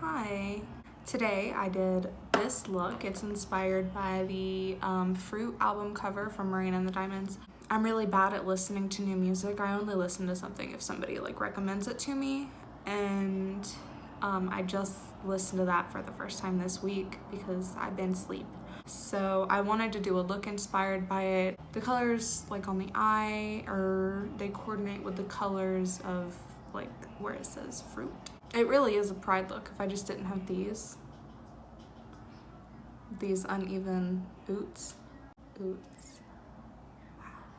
Hi. Today I did this look. It's inspired by the Fruit album cover from Marina and the Diamonds. I'm really bad at listening to new music. I only listen to something if somebody recommends it to me, and I just listened to that for the first time this week because I've been asleep. So I wanted to do a look inspired by it. The colors on the eye, or they coordinate with the colors of where it says fruit. It really is a pride look if I just didn't have these uneven boots.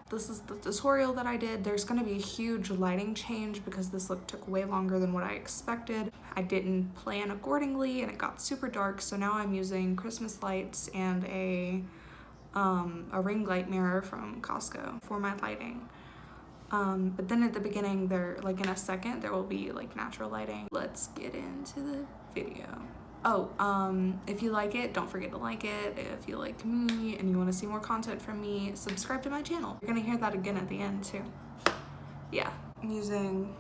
This is the tutorial that I did. There's gonna be a huge lighting change because this look took way longer than what I expected. I didn't plan accordingly and it got super dark, so now I'm using Christmas lights and a ring light mirror from Costco for my lighting. But then at the beginning, in a second, there will be natural lighting. Let's get into the video. Oh, if you like it, don't forget to like it. If you like me and you want to see more content from me, subscribe to my channel. You're gonna hear that again at the end too. Yeah, I'm using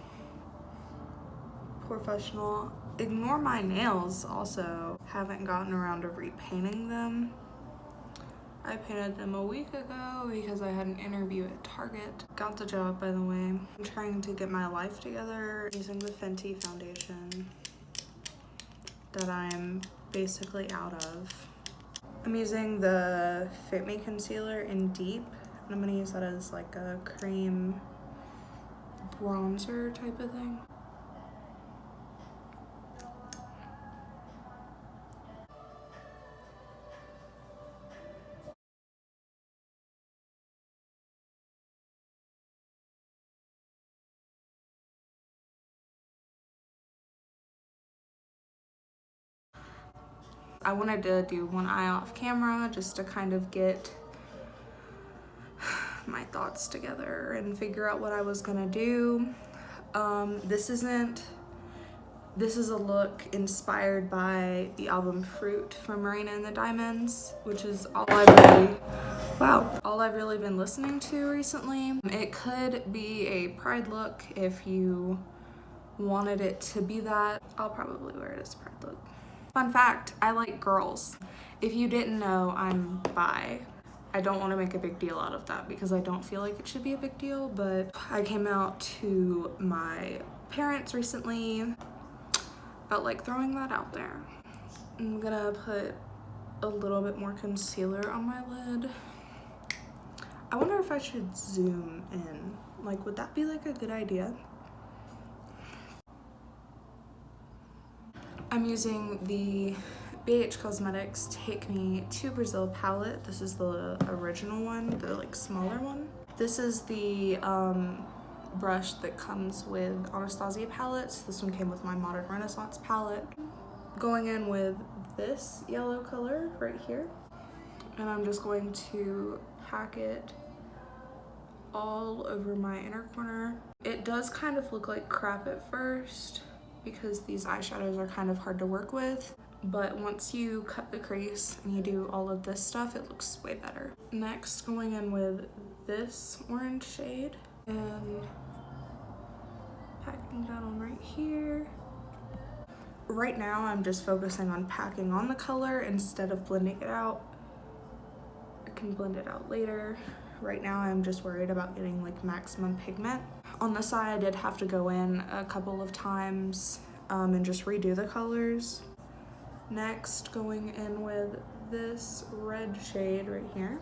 Porefessional. Ignore my nails also. Haven't gotten around to repainting them. I painted them a week ago because I had an interview at Target. Got the job, by the way. I'm trying to get my life together using the Fenty foundation that I'm basically out of. I'm using the Fit Me concealer in Deep, and I'm gonna use that as a cream bronzer type of thing. I wanted to do one eye off camera just to kind of get my thoughts together and figure out what I was gonna do. This is a look inspired by the album Fruit from Marina and the Diamonds, which is all I've really been listening to recently. It could be a pride look if you wanted it to be that. I'll probably wear it as a pride look. Fun fact, I like girls. If you didn't know, I'm bi. I don't want to make a big deal out of that because I don't feel like it should be a big deal, but I came out to my parents recently. Felt like throwing that out there. I'm gonna put a little bit more concealer on my lid. I wonder if I should zoom in. Would that be a good idea? I'm using the BH Cosmetics Take Me to Brazil palette. This is the original one, the smaller one. This is the brush that comes with Anastasia palettes. This one came with my Modern Renaissance palette. Going in with this yellow color right here, and I'm just going to pack it all over my inner corner. It does kind of look like crap at first because these eyeshadows are kind of hard to work with, but once you cut the crease and you do all of this stuff, it looks way better. Next, going in with this orange shade and packing that on right here. Right now, I'm just focusing on packing on the color instead of blending it out. I can blend it out later. Right now, I'm just worried about getting maximum pigment. On this side, I did have to go in a couple of times and just redo the colors. Next, going in with this red shade right here.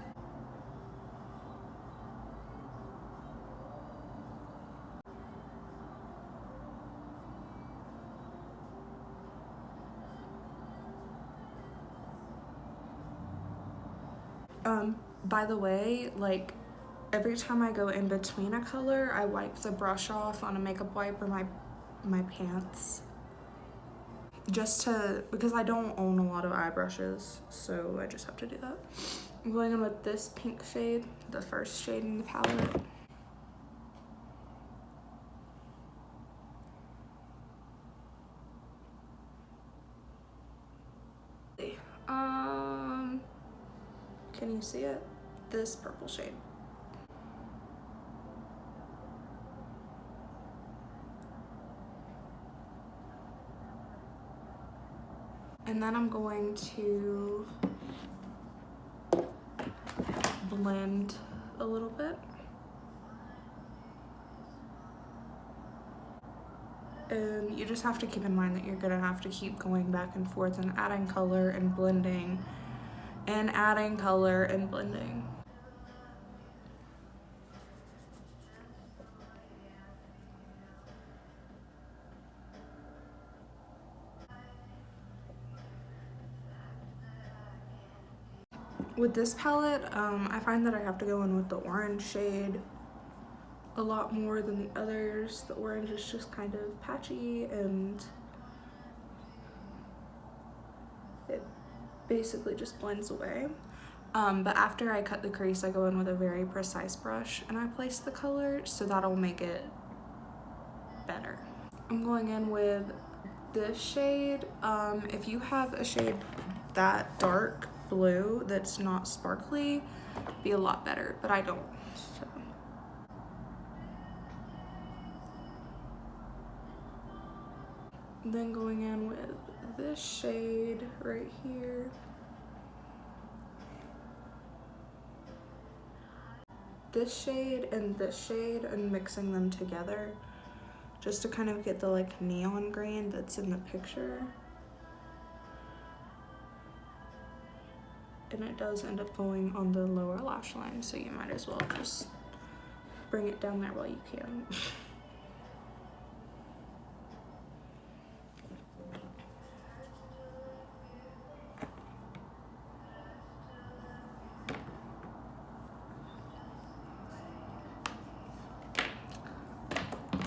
By the way, every time I go in between a color, I wipe the brush off on a makeup wipe or my pants. Because I don't own a lot of eye brushes, so I just have to do that. I'm going in with this pink shade, the first shade in the palette. Can you see it? This purple shade. And then I'm going to blend a little bit. And you just have to keep in mind that you're gonna have to keep going back and forth and adding color and blending and adding color and blending. With this palette, I find that I have to go in with the orange shade a lot more than the others. The orange is just kind of patchy and it basically just blends away. But after I cut the crease, I go in with a very precise brush and I place the color, so that'll make it better. I'm going in with this shade. If you have a shade that dark blue that's not sparkly, it'd be a lot better, but I don't. So. Then going in with this shade right here. This shade and mixing them together just to kind of get the like neon green that's in the picture. And it does end up going on the lower lash line, so you might as well just bring it down there while you can.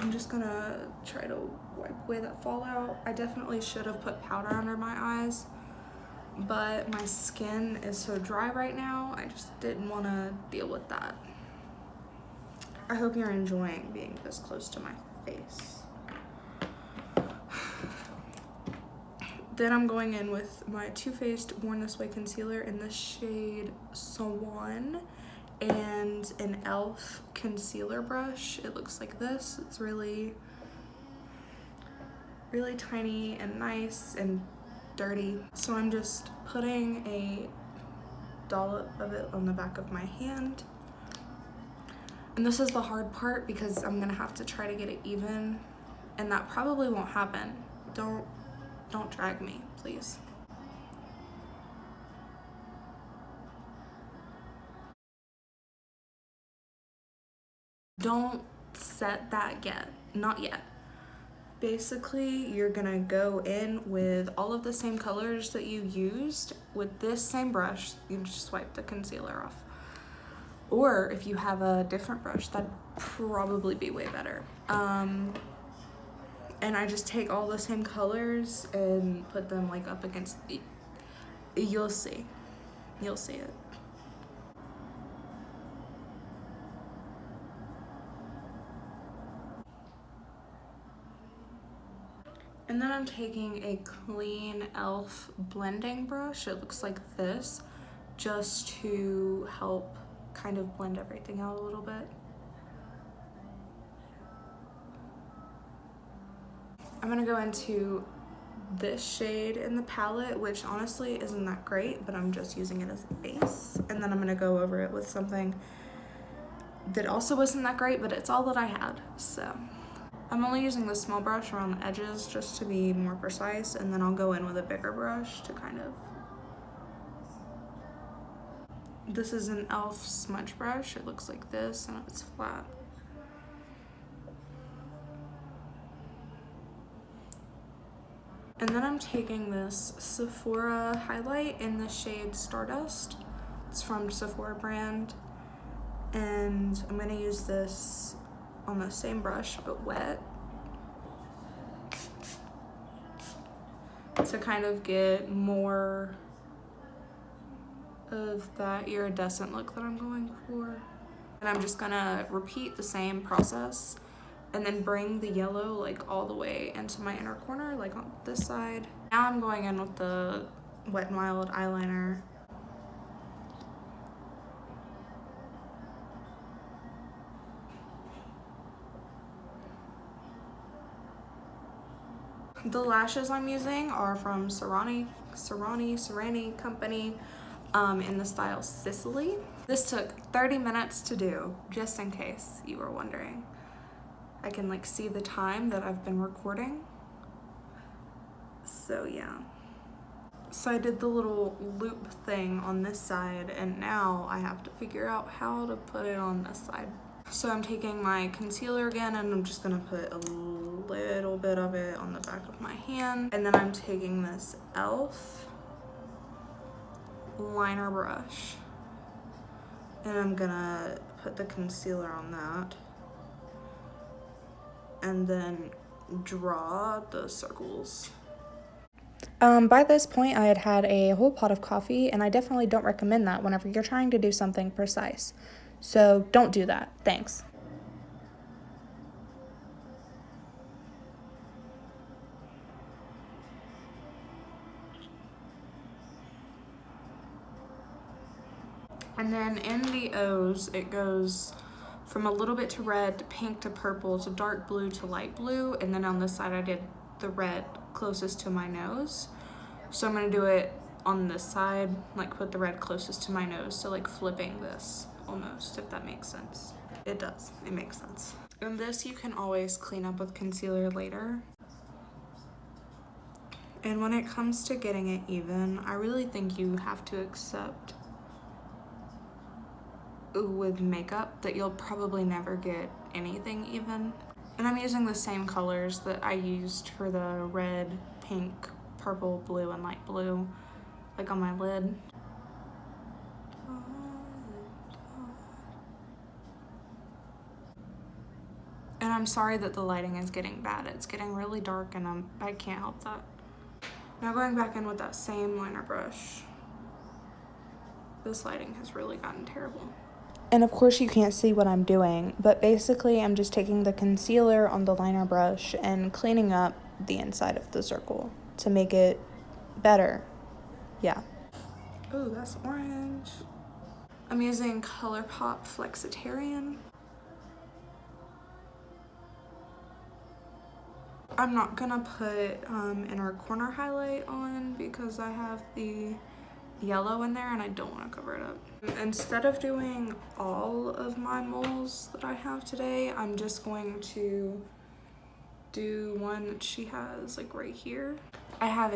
I'm just gonna try to wipe away that fallout. I definitely should have put powder under my eyes, but my skin is so dry right now, I just didn't want to deal with that. I hope you're enjoying being this close to my face. Then I'm going in with my Too Faced Born This Way concealer in the shade Swan and an e.l.f. concealer brush. It looks like this. It's really tiny and nice and dirty. So I'm just putting a dollop of it on the back of my hand. And this is the hard part because I'm gonna have to try to get it even, and that probably won't happen. Don't drag me, please. Don't set that yet, not yet. Basically, you're gonna go in with all of the same colors that you used with this same brush. You just swipe the concealer off. Or if you have a different brush, that'd probably be way better. And I just take all the same colors and put them like up against the, you'll see it. And then I'm taking a clean e.l.f. blending brush. It looks like this, just to help kind of blend everything out a little bit. I'm gonna go into this shade in the palette, which honestly isn't that great, but I'm just using it as a base. And then I'm gonna go over it with something that also isn't that great, but it's all that I had, so. I'm only using the small brush around the edges just to be more precise, and then I'll go in with a bigger brush to kind of. This is an e.l.f. smudge brush. It looks like this and it's flat. And then I'm taking this Sephora highlight in the shade Stardust. It's from Sephora brand. And I'm gonna use this on the same brush, but wet, to kind of get more of that iridescent look that I'm going for. And I'm just gonna repeat the same process and then bring the yellow like all the way into my inner corner, like on this side. Now I'm going in with the Wet n Wild eyeliner. The lashes I'm using are from Serani. serani company in the style Sicily. This took 30 minutes to do, just in case you were wondering. I can like see the time that I've been recording. So yeah. So I did the little loop thing on this side, and now I have to figure out how to put it on this side. So I'm taking my concealer again, and I'm just gonna put a little bit of it on the back of my hand. And then I'm taking this e.l.f. liner brush, and I'm gonna put the concealer on that, and then draw the circles. By this point, I had had a whole pot of coffee, and I definitely don't recommend that whenever you're trying to do something precise. So don't do that. Thanks. And then in the O's, it goes from a little bit to red, to pink, to purple, to dark blue, to light blue. And then on this side, I did the red closest to my nose. So I'm gonna do it on this side, like put the red closest to my nose. So like flipping this almost, if that makes sense. It does, it makes sense. And this you can always clean up with concealer later. And when it comes to getting it even, I really think you have to accept with makeup that you'll probably never get anything even. And I'm using the same colors that I used for the red, pink, purple, blue, and light blue, like on my lid. And I'm sorry that the lighting is getting bad. It's getting really dark, and I can't help that. Now going back in with that same liner brush. This lighting has really gotten terrible. And of course you can't see what I'm doing, but basically I'm just taking the concealer on the liner brush and cleaning up the inside of the circle to make it better. Yeah. Oh, that's orange. I'm using ColourPop Flexitarian. I'm not gonna put inner corner highlight on because I have the yellow in there and I don't want to cover it up. Instead of doing all of my moles that I have today, I'm just going to do one that she has like right here. I have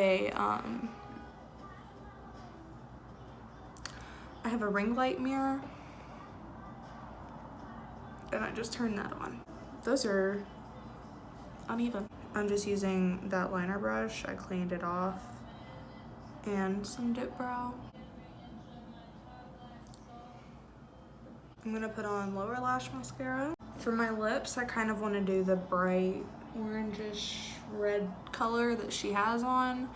a ring light mirror, and I just turned that on. Those are uneven. I'm just using that liner brush. I cleaned it off, and some dipbrow. I'm gonna put on lower lash mascara. For my lips, I kind of want to do the bright orangish red color that she has on.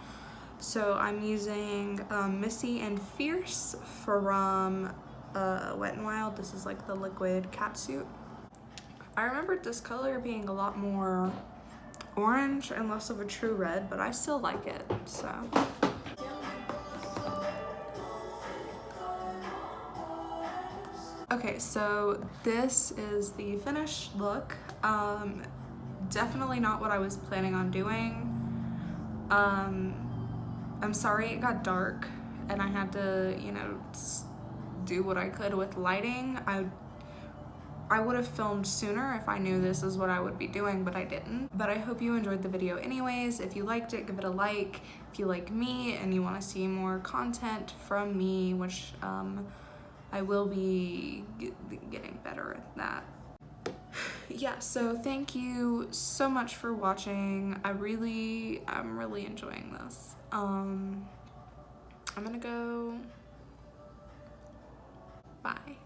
So I'm using Missy and Fierce from Wet n Wild. This is like the liquid catsuit. I remembered this color being a lot more orange and less of a true red, but I still like it, so. Okay, so this is the finished look. Definitely not what I was planning on doing. I'm sorry it got dark and I had to, you know, do what I could with lighting. I would have filmed sooner if I knew this is what I would be doing, but I didn't. But I hope you enjoyed the video anyways. If you liked it, give it a like. If you like me and you want to see more content from me, which I will be getting better at that. Yeah, so thank you so much for watching. I'm really enjoying this. I'm gonna go. Bye.